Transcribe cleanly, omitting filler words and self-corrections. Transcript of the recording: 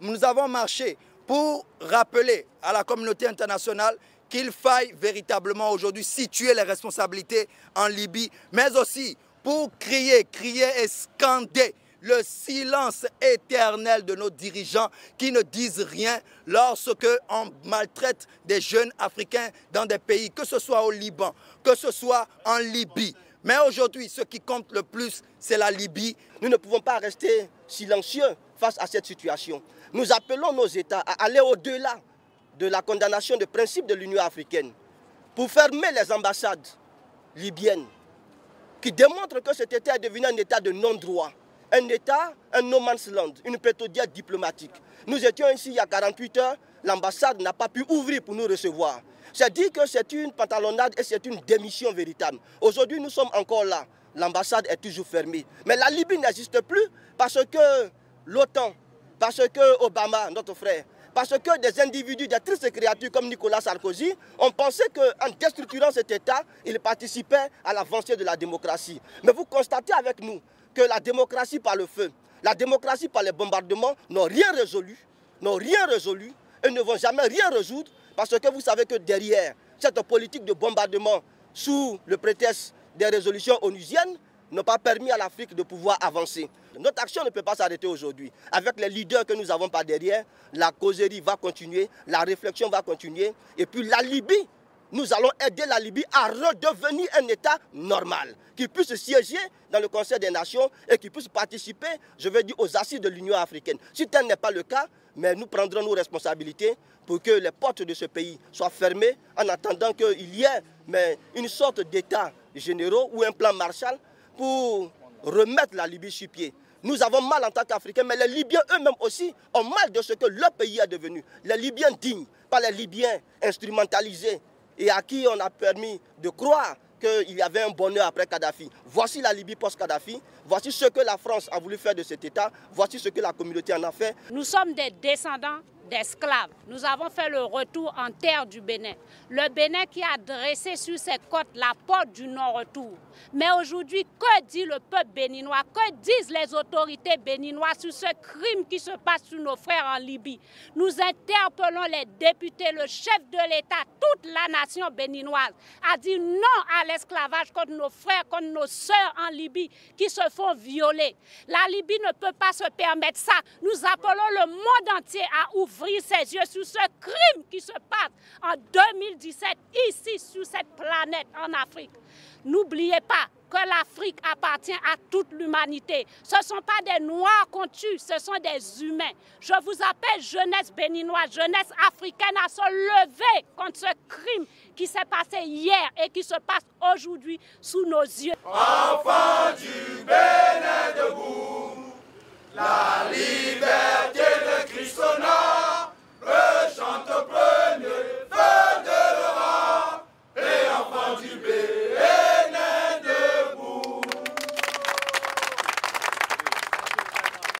nous avons marché pour rappeler à la communauté internationale qu'il faille véritablement aujourd'hui situer les responsabilités en Libye, mais aussi pour crier et scander le silence éternel de nos dirigeants qui ne disent rien lorsqu'on maltraite des jeunes Africains dans des pays, que ce soit au Liban, que ce soit en Libye. Mais aujourd'hui, ce qui compte le plus, c'est la Libye. Nous ne pouvons pas rester silencieux face à cette situation. Nous appelons nos États à aller au-delà de la condamnation des principes de l'Union africaine pour fermer les ambassades libyennes qui démontrent que cet État est devenu un État de non-droit, un État, un no man's land, une pétodière diplomatique. Nous étions ici il y a 48 heures, l'ambassade n'a pas pu ouvrir pour nous recevoir. C'est dit que c'est une pantalonnade et c'est une démission véritable. Aujourd'hui, nous sommes encore là. L'ambassade est toujours fermée. Mais la Libye n'existe plus parce que l'OTAN, parce que Obama, notre frère, parce que des individus, des tristes créatures comme Nicolas Sarkozy, ont pensé qu'en déstructurant cet État, ils participaient à l'avancée de la démocratie. Mais vous constatez avec nous que la démocratie par le feu, la démocratie par les bombardements n'ont rien résolu et ne vont jamais rien résoudre parce que vous savez que derrière cette politique de bombardement sous le prétexte des résolutions onusiennes n'a pas permis à l'Afrique de pouvoir avancer. Notre action ne peut pas s'arrêter aujourd'hui. Avec les leaders que nous avons par derrière, la causerie va continuer, la réflexion va continuer. Et puis la Libye, nous allons aider la Libye à redevenir un État normal, qui puisse siéger dans le Conseil des Nations et qui puisse participer, je veux dire, aux assises de l'Union africaine. Si tel n'est pas le cas, mais nous prendrons nos responsabilités pour que les portes de ce pays soient fermées en attendant qu'il y ait une sorte d'État généraux ou un plan Marshall pour remettre la Libye sur pied. Nous avons mal en tant qu'Africains, mais les Libyens eux-mêmes aussi ont mal de ce que leur pays est devenu. Les Libyens dignes, pas les Libyens instrumentalisés et à qui on a permis de croire qu'il y avait un bonheur après Kadhafi. Voici la Libye post-Kadhafi, voici ce que la France a voulu faire de cet État, voici ce que la communauté en a fait. Nous sommes des descendants d'esclaves. Nous avons fait le retour en terre du Bénin. Le Bénin qui a dressé sur ses côtes la porte du non-retour. Mais aujourd'hui, que dit le peuple béninois? Que disent les autorités béninoises sur ce crime qui se passe sur nos frères en Libye? Nous interpellons les députés, le chef de l'État, toute la nation béninoise a dit non à l'esclavage contre nos frères, contre nos sœurs en Libye qui se font violer. La Libye ne peut pas se permettre ça. Nous appelons le monde entier à ouvrir ses yeux sur ce crime qui se passe en 2017 ici sur cette planète en Afrique. N'oubliez pas que l'Afrique appartient à toute l'humanité. Ce ne sont pas des noirs qu'on tue, ce sont des humains. Je vous appelle jeunesse béninoise, jeunesse africaine à se lever contre ce crime qui s'est passé hier et qui se passe aujourd'hui sous nos yeux. Enfants du